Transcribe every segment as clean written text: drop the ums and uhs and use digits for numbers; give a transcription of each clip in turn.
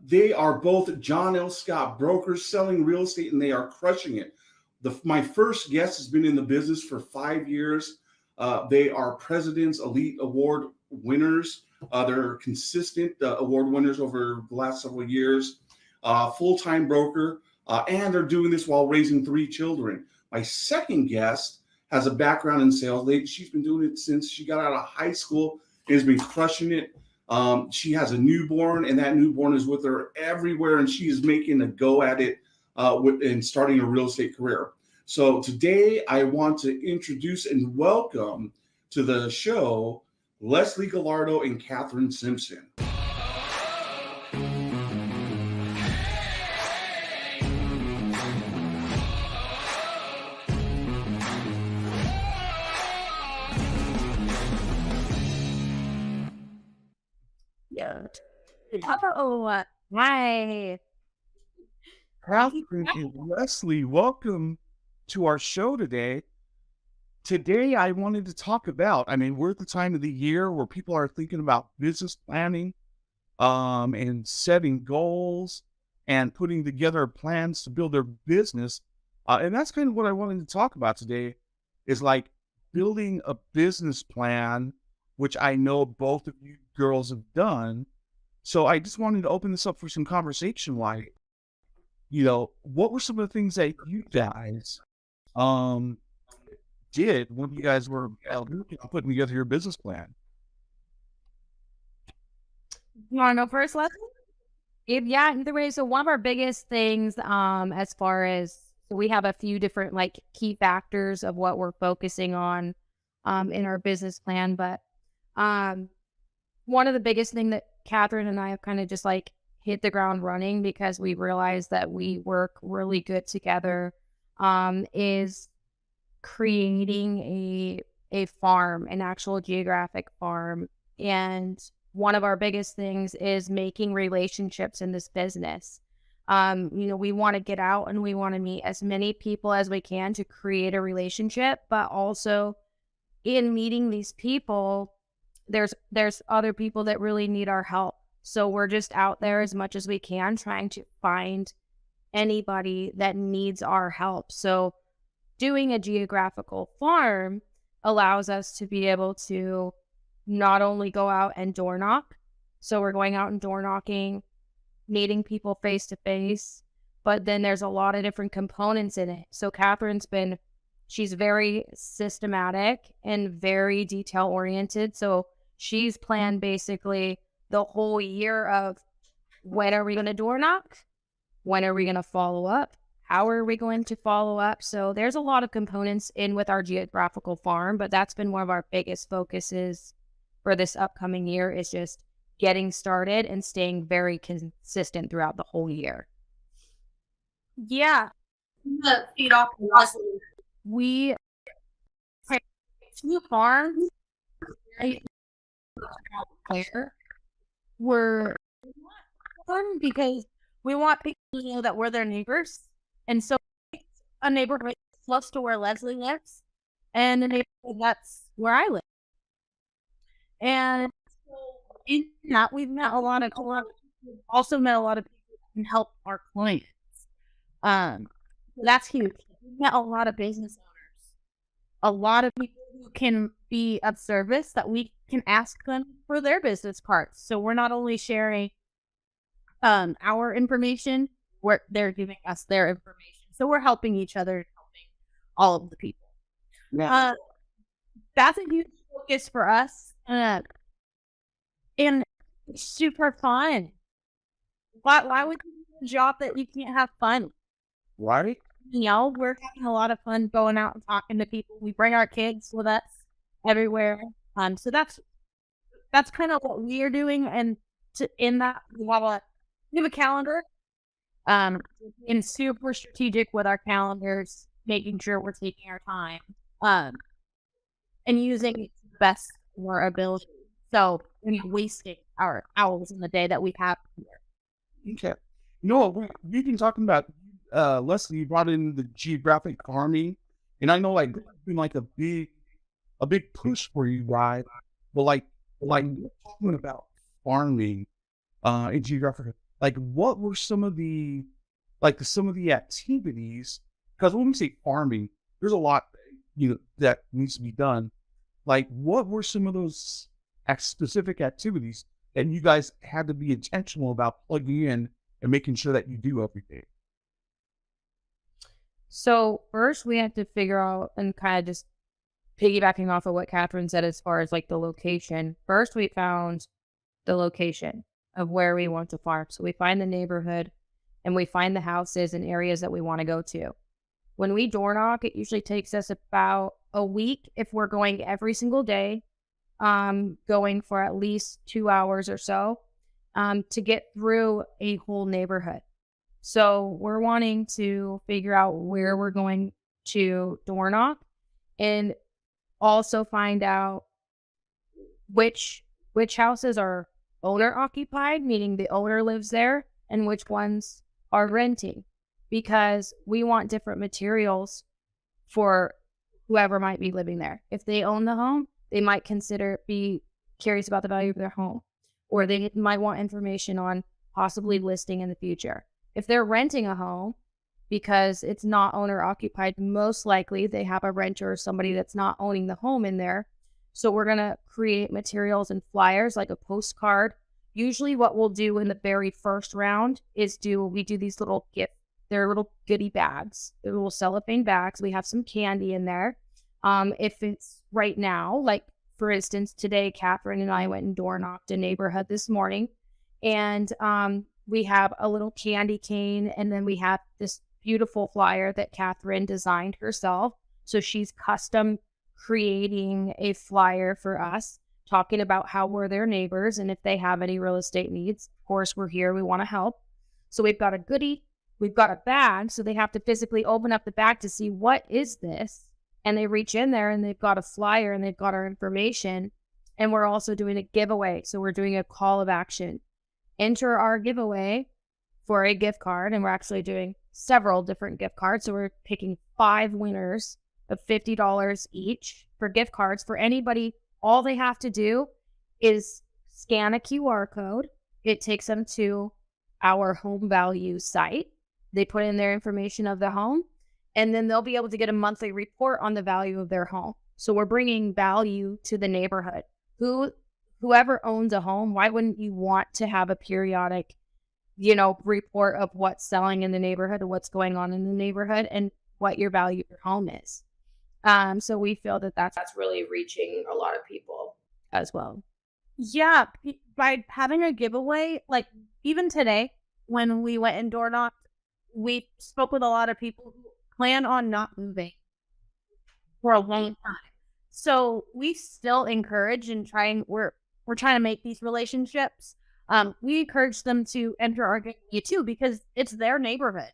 They are both John L. Scott brokers selling real estate, and they are crushing it. My first guest has been in the business for 5 years. They are President's Elite Award winners. They're consistent award winners over the last several years. Full-time broker, and they're doing this while raising 3 children. My second guest has a background in sales. She's been doing it since she got out of high school and has been crushing it. She has a newborn, and that newborn is with her everywhere, and she is making a go at it and starting a real estate career. So today I want to introduce and welcome to the show Leslie Gallardo and Kathryn Simpson. Oh, hi. Kathryn and Leslie, welcome to our show today. Today, I wanted to talk about, we're at the time of the year where people are thinking about business planning, and setting goals and putting together plans to build their business. And that's kind of what I wanted to talk about today is like building a business plan, which I know both of you girls have done. So I just wanted to open this up for some conversation. Like, what were some of the things that you guys did when you guys were putting together your business plan? You want to go first, Leslie? Either way. So one of our biggest things, as far as we have a few different key factors of what we're focusing on, in our business plan. But one of the biggest thing that Kathryn and I have kind of just hit the ground running because we realized that we work really good together, is creating a farm, an actual geographic farm. And one of our biggest things is making relationships in this business. We want to get out and we want to meet as many people as we can to create a relationship, but also in meeting these people, there's other people that really need our help. So we're just out there as much as we can trying to find anybody that needs our help. So doing a geographical farm allows us to be able to not only go out and door knock. So we're going out and door knocking, meeting people face to face, but then there's a lot of different components in it. So she's very systematic and very detail oriented. So she's planned basically the whole year of when are we going to door knock? When are we going to follow up? How are we going to follow up? So there's a lot of components in with our geographical farm, but that's been one of our biggest focuses for this upcoming year is just getting started and staying very consistent throughout the whole year. Yeah. The feed off Leslie. We have 2 farms. We're fun because we want people to know that we're their neighbors. And so a neighborhood close to where Leslie lives and a neighborhood that's where I live. And so in that, we've met also met a lot of people who can help our clients. That's huge. We've met a lot of business owners, a lot of people who can be of service that we can ask them for their business cards. So we're not only sharing our information, they're giving us their information. So we're helping each other and helping all of the people. Yeah. That's a huge focus for us. And it's super fun. Why would you do a job that you can't have fun? Right? We're having a lot of fun going out and talking to people. We bring our kids with us everywhere. So that's kind of what we are doing. And in that, we have a calendar. And super strategic with our calendars, making sure we're taking our time, and using it to the best of our ability. So we're not wasting our hours in the day that we have here. Okay. We've been talking about, Leslie, you brought in the geographic farming, and I know it's been a big push for you, right? But talking about farming, in geographic like what were some of the activities? Because when we say farming, there's a lot, that needs to be done. Like, what were some of those specific activities that you guys had to be intentional about plugging in and making sure that you do every day? So first we have to figure out, and kind of just piggybacking off of what Kathryn said as far as like the location. First we found the location of where we want to farm. So we find the neighborhood and we find the houses and areas that we want to go to. When we door knock, it usually takes us about a week if we're going every single day, going for at least 2 hours or so, to get through a whole neighborhood. So we're wanting to figure out where we're going to door knock and also find out which houses are owner occupied, meaning the owner lives there, and which ones are renting, because we want different materials for whoever might be living there. If they own the home, they might be curious about the value of their home, or they might want information on possibly listing in the future. If they're renting a home, because it's not owner occupied, most likely they have a renter or somebody that's not owning the home in there. So we're going to create materials and flyers like a postcard. Usually what we'll do in the very first round is we do these little they're little goodie bags. They're little cellophane bags. We have some candy in there. If it's right now, like for instance, today, Kathryn and I went and door knocked a neighborhood this morning, and we have a little candy cane, and then we have this beautiful flyer that Kathryn designed herself. So she's custom creating a flyer for us, talking about how we're their neighbors, and if they have any real estate needs, of course, we're here. We want to help. So we've got a goodie. We've got a bag, so they have to physically open up the bag to see what is this. And they reach in there and they've got a flyer and they've got our information. And we're also doing a giveaway. So we're doing a call of action. Enter our giveaway for a gift card. And we're actually doing several different gift cards. So we're picking 5 winners of $50 each for gift cards for anybody. All they have to do is scan a QR code. It takes them to our home value site. They put in their information of the home, and then they'll be able to get a monthly report on the value of their home. So we're bringing value to the neighborhood. Whoever owns a home, why wouldn't you want to have a periodic, report of what's selling in the neighborhood and what's going on in the neighborhood and what your value of your home is? So we feel that that's really reaching a lot of people as well. Yeah, by having a giveaway, like even today when we went and door knocked, we spoke with a lot of people who plan on not moving for a long time. So we still encourage and we're trying to make these relationships. We encourage them to enter our giveaway too, because it's their neighborhood.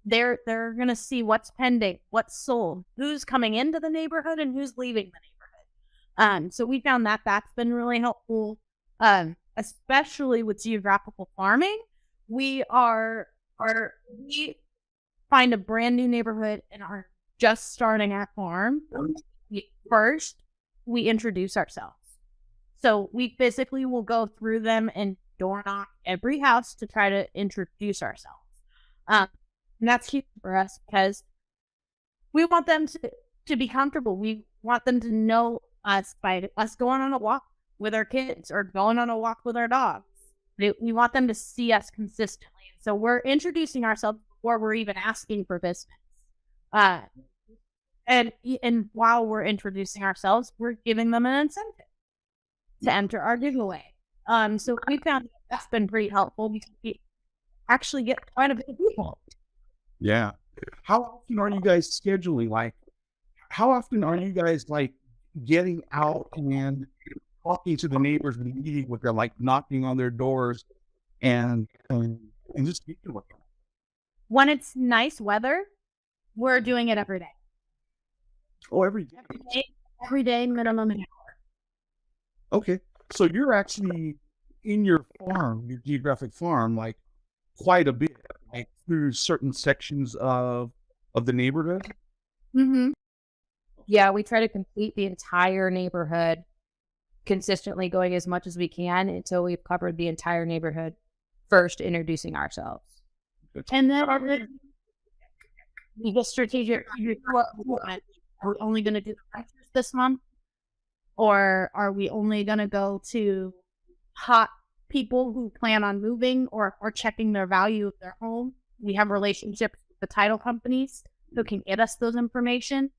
They're gonna see what's pending, what's sold, who's coming into the neighborhood, and who's leaving the neighborhood. So we found that that's been really helpful, especially with geographical farming. We find a brand new neighborhood and are just starting our farm. First, we introduce ourselves. So we physically will go through them and door knock every house to try to introduce ourselves. And that's huge for us because we want them to be comfortable. We want them to know us by us going on a walk with our kids or going on a walk with our dogs. We want them to see us consistently. So we're introducing ourselves before we're even asking for business. And while we're introducing ourselves, we're giving them an incentive to enter our giveaway. So we found that's been pretty helpful because we actually get quite a bit of people. Yeah. How often are you guys scheduling? Like, how often are you guys getting out and talking to the neighbors and meeting with them, like knocking on their doors and just speaking with them? When it's nice weather, we're doing it every day. Oh, every day? Every day, minimum an hour. Okay. So you're actually in your geographic farm, quite a bit, through certain sections of the neighborhood? Mm-hmm. Yeah, we try to complete the entire neighborhood, consistently going as much as we can until we've covered the entire neighborhood first introducing ourselves. And then we get strategic. Are we only going to do the renters this month? Or are we only going to go to hot people who plan on moving or checking their value of their home? We have relationships with the title companies who can get us those information.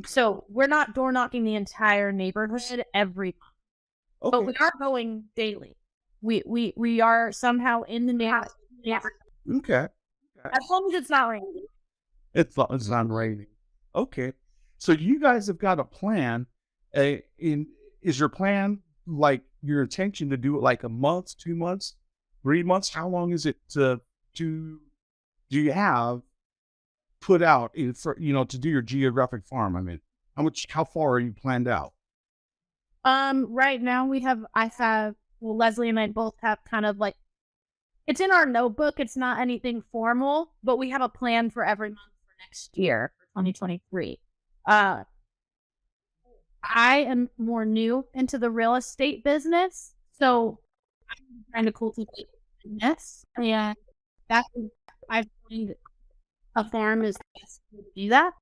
So we're not door knocking the entire neighborhood every month, but we are going daily. We are somehow in the neighborhood. Okay. As long as it's not raining. It's not raining. Okay. So you guys have got a plan. Is your plan like your intention to do it like a month, 2 months, 3 months? How long is it do you have put out to do your geographic farm? I mean, how far are you planned out? Right now Leslie and I both have kind of like, it's in our notebook. It's not anything formal, but we have a plan for every month for next year, for 2023. I am more new into the real estate business, so I'm trying to cultivate this, and I find a farm is the best way to do that.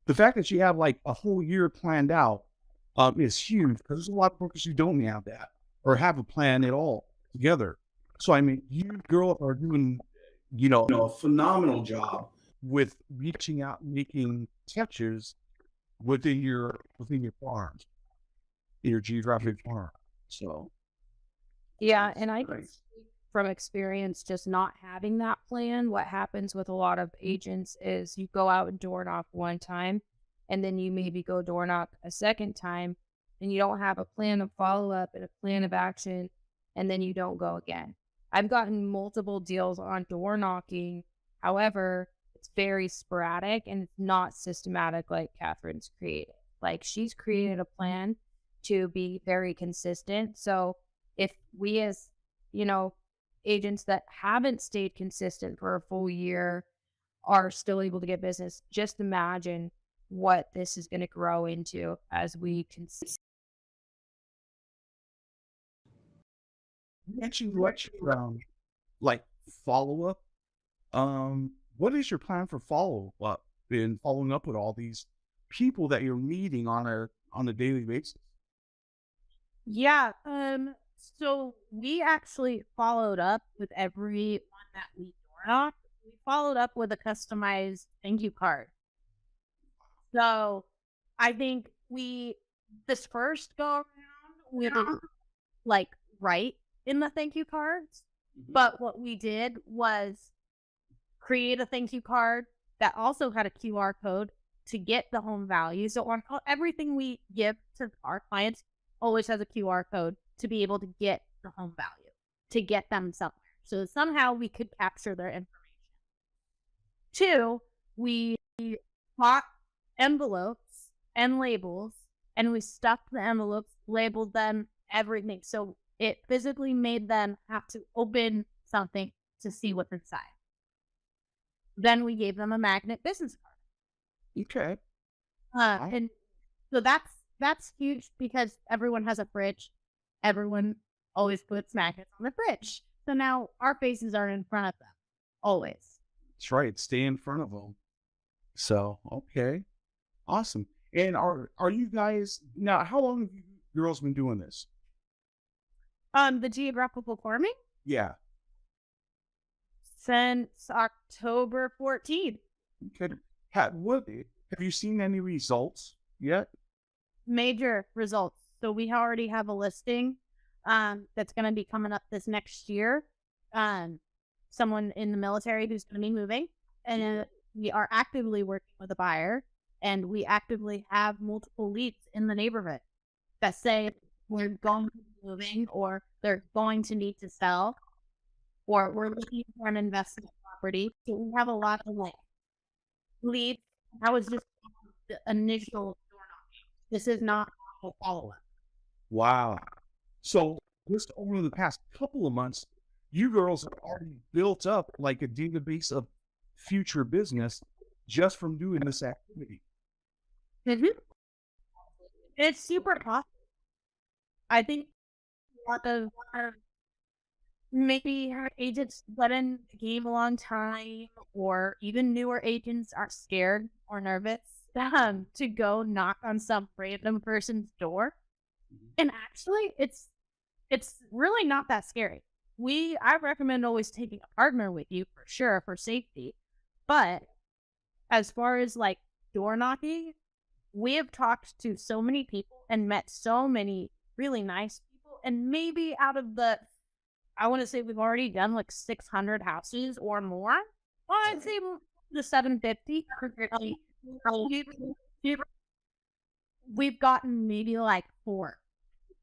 The fact that you have like a whole year planned out is huge, because there's a lot of brokers who don't have that or have a plan at all together. So I mean, you girls are doing, a phenomenal job with reaching out, making touches within your farm, your geographic farm. So Yeah, and I can speak from experience, just not having that plan. What happens with a lot of agents is you go out and door knock one time, and then you maybe go door knock a second time, and you don't have a plan of follow-up and a plan of action, and then you don't go again. I've gotten multiple deals on door knocking. However, it's very sporadic and it's not systematic like Kathryn's created. Like, she's created a plan to be very consistent. So if we as, agents that haven't stayed consistent for a full year are still able to get business, just imagine what this is going to grow into as we consist. actually let you like follow up. What is your plan for follow up in following up with all these people that you're meeting on a daily basis? Yeah. So we actually followed up with everyone that we door knocked. We followed up with a customized thank you card. So I think this first go around, we didn't like write in the thank you cards, but what we did was create a thank you card that also had a QR code to get the home value. So on everything we give to our clients always has a QR code to be able to get the home value, to get them somewhere. So somehow we could capture their information. 2, we bought envelopes and labels, and we stuffed the envelopes, labeled them, everything. So it physically made them have to open something to see what's inside. Then we gave them a magnet business card. Okay. And so that's huge because everyone has a fridge. Everyone always puts magnets on the fridge. So now our faces are in front of them. Always. That's right. Stay in front of them. So, okay. Awesome. And are you guys, now, how long have you girls been doing this? The geographical farming? Yeah. Since October 14th. Okay. Have you seen any results yet? Major results. So we already have a listing that's going to be coming up this next year. Someone in the military who's going to be moving. And we are actively working with a buyer. And we actively have multiple leads in the neighborhood that say we're going to be moving, or they're going to need to sell, or we're looking for an investment property. So we have a lot of leads. That was just the initial door knocking. This is not a follow-up. Wow. So just over the past couple of months, you girls have already built up like a database of future business just from doing this activity. Mm-hmm. It's super possible. I think a lot of maybe our agents been in the game a long time, or even newer agents are scared or nervous to go knock on some random person's door. And actually, it's really not that scary. I recommend always taking a partner with you for sure for safety. But as far as like door knocking, we have talked to so many people and met so many really nice people. And maybe out of I want to say we've already done like 600 houses or more. Well, I'd say the 750. We've gotten maybe like 4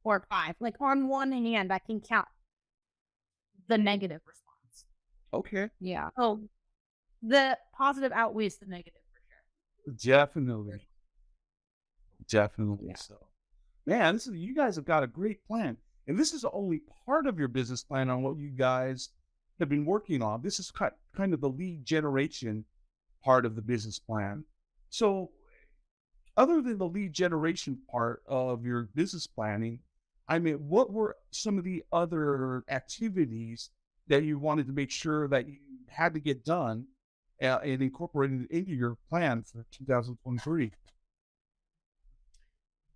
or 5. Like on one hand, I can count the negative response. Okay. Yeah. Oh, the positive outweighs the negative for sure. Definitely. Definitely Yeah. so. Man, you guys have got a great plan. And this is only part of your business plan on what you guys have been working on. This is kind of the lead generation part of the business plan. So, other than the lead generation part of your business planning, I mean, what were some of the other activities that you wanted to make sure that you had to get done and incorporated into your plan for 2023?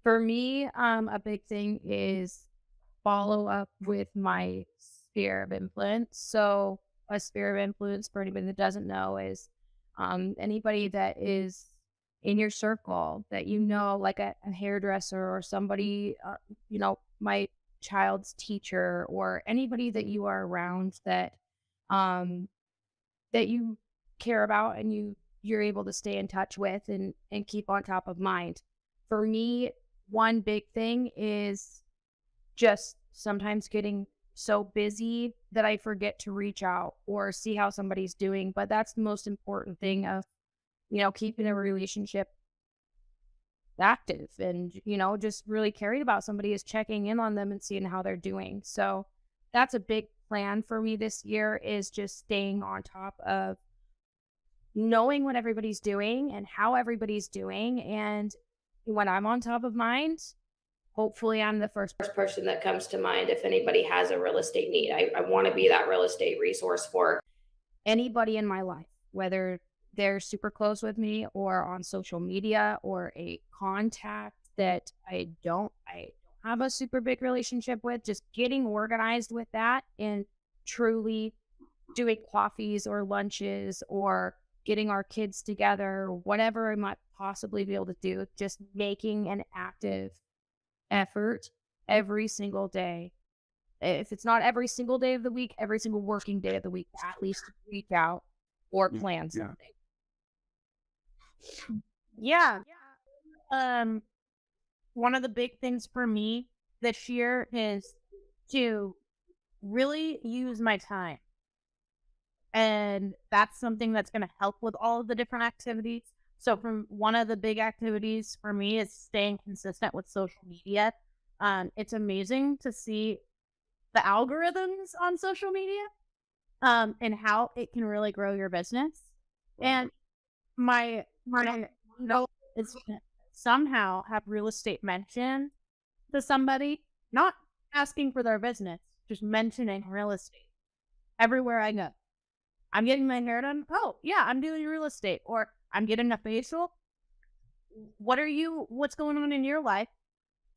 For me, a big thing is follow up with my sphere of influence. So a sphere of influence, for anybody that doesn't know, is anybody that is in your circle that you know, like a hairdresser or somebody, my child's teacher, or anybody that you are around that that you care about and you're able to stay in touch with and keep on top of mind. For me, one big thing is just sometimes getting so busy that I forget to reach out or see how somebody's doing. But that's the most important thing of, keeping a relationship active and, just really caring about somebody is checking in on them and seeing how they're doing. So that's a big plan for me this year, is just staying on top of knowing what everybody's doing and how everybody's doing. And when I'm on top of mind, hopefully I'm the first person that comes to mind if anybody has a real estate need. I want to be that real estate resource for anybody in my life, whether they're super close with me or on social media or a contact that I don't have a super big relationship with. Just getting organized with that and truly doing coffees or lunches or getting our kids together, whatever I might possibly be able to do, just making an active effort every single day. If it's not every single day of the week, every single working day of the week, at least reach out or plan something. Yeah. One of the big things for me this year is to really use my time. And that's something that's going to help with all of the different activities. So from one of the big activities for me is staying consistent with social media. It's amazing to see the algorithms on social media and how it can really grow your business. And my goal is to somehow have real estate mentioned to somebody, not asking for their business, just mentioning real estate everywhere I go. I'm getting my hair done. Oh, yeah, I'm doing real estate. Or I'm getting a facial. What's going on in your life?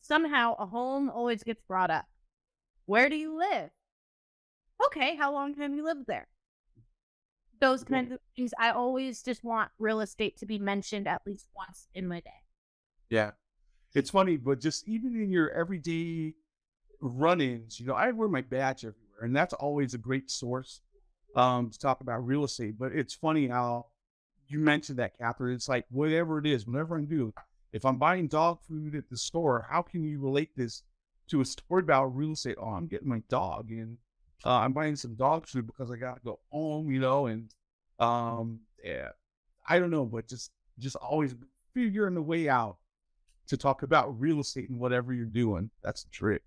Somehow a home always gets brought up. Where do you live? Okay, how long have you lived there? Those kinds of things. I always just want real estate to be mentioned at least once in my day. Yeah. It's funny, but just even in your everyday run-ins, I wear my badge everywhere, and that's always a great source to talk about real estate. But it's funny how you mentioned that, Kathryn. It's like whatever it is, whatever I do, if I'm buying dog food at the store, how can you relate this to a story about real estate? Oh, I'm getting my dog, and I'm buying some dog food because I gotta go home, and yeah, I don't know, but just always figuring the way out to talk about real estate and whatever you're doing. That's the trick.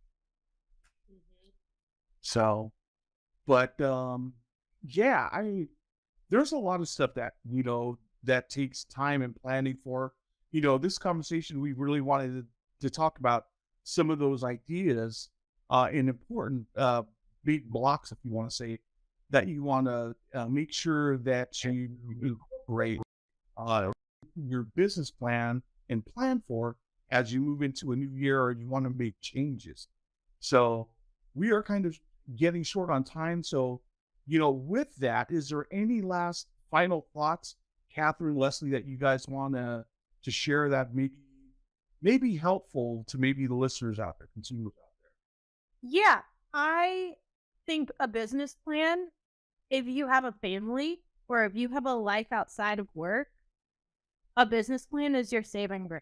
Mm-hmm. So, but yeah, there's a lot of stuff that that takes time and planning for. This conversation we really wanted to talk about some of those ideas in important big blocks, if you want to say, that you want to make sure that you incorporate your business plan and plan for as you move into a new year or you want to make changes. So we are kind of getting short on time. So, with that, is there any last final thoughts, Kathryn, Leslie, that you guys want to share that maybe helpful to maybe the listeners out there, consumers out there? Yeah, I think a business plan, if you have a family or if you have a life outside of work, a business plan is your saving grace.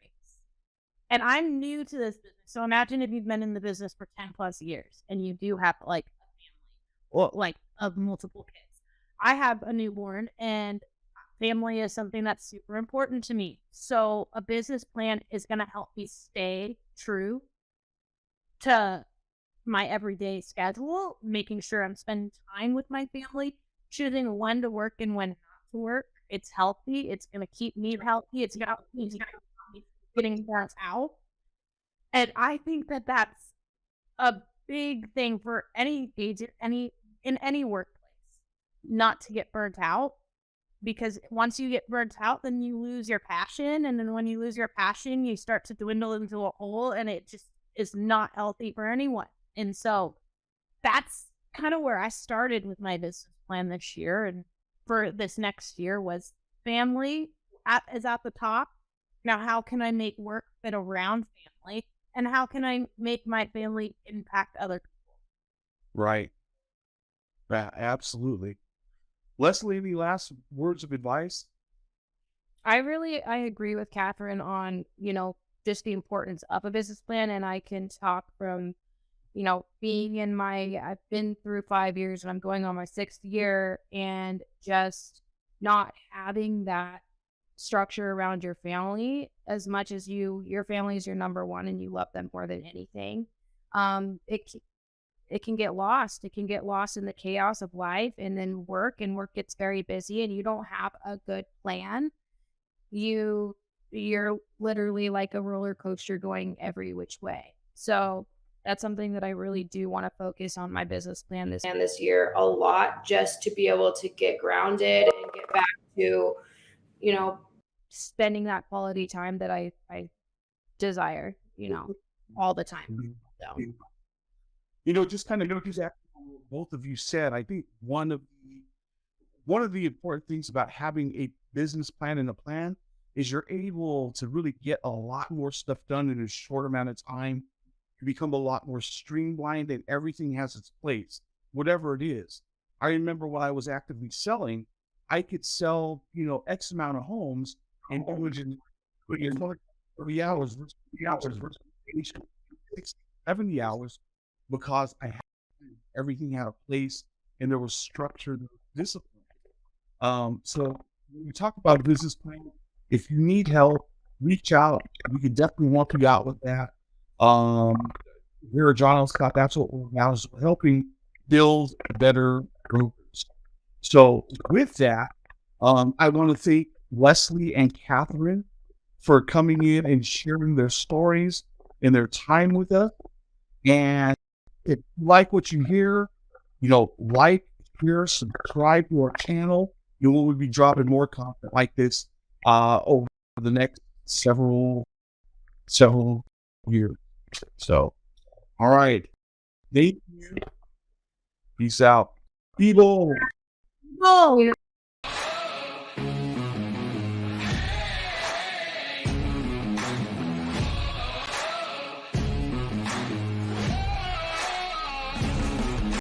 And I'm new to this business. So imagine if you've been in the business for 10 plus years and you do have like a family or like of multiple kids. I have a newborn and family is something that's super important to me. So a business plan is going to help me stay true to my everyday schedule, making sure I'm spending time with my family, choosing when to work and when not to work. It's healthy. It's going to keep me healthy. It's going to keep me getting burnt out. And I think that that's a big thing for any agent, in any workplace, not to get burnt out. Because once you get burnt out, then you lose your passion. And then when you lose your passion, you start to dwindle into a hole, and it just is not healthy for anyone. And so that's kind of where I started with my business plan this year. And for this next year was family is at the top. Now, how can I make work fit around family? And how can I make my family impact other people? Right. Yeah, absolutely. Leslie, any last words of advice? I agree with Kathryn on, just the importance of a business plan. And I can talk from, being I've been through 5 years and I'm going on my 6th year, and just not having that structure around your family as much as your family is your number one and you love them more than anything. It can get lost. It can get lost in the chaos of life, and then work gets very busy and you don't have a good plan. You're literally like a roller coaster going every which way. So that's something that I really do want to focus on my business plan this year a lot, just to be able to get grounded and get back to, spending that quality time that I desire, all the time. So. Just kind of notice what both of you said. I think one of the important things about having a business plan and a plan is you're able to really get a lot more stuff done in a short amount of time. You become a lot more streamlined and everything has its place, whatever it is. I remember when I was actively selling, I could sell, X amount of homes and it was in 30 hours, 70 hours, because everything had a place and there was structure, there was discipline. So when we talk about a business plan, if you need help, reach out. We can definitely help you out with that. Here at John L. Scott, that's what we're about, is helping build better brokers. So with that, I want to thank Leslie and Kathryn for coming in and sharing their stories and their time with us. And if you like what you hear, like, share, subscribe to our channel. You will be dropping more content like this over the next several years. So, all right. Thank you. Peace out. People. Oh,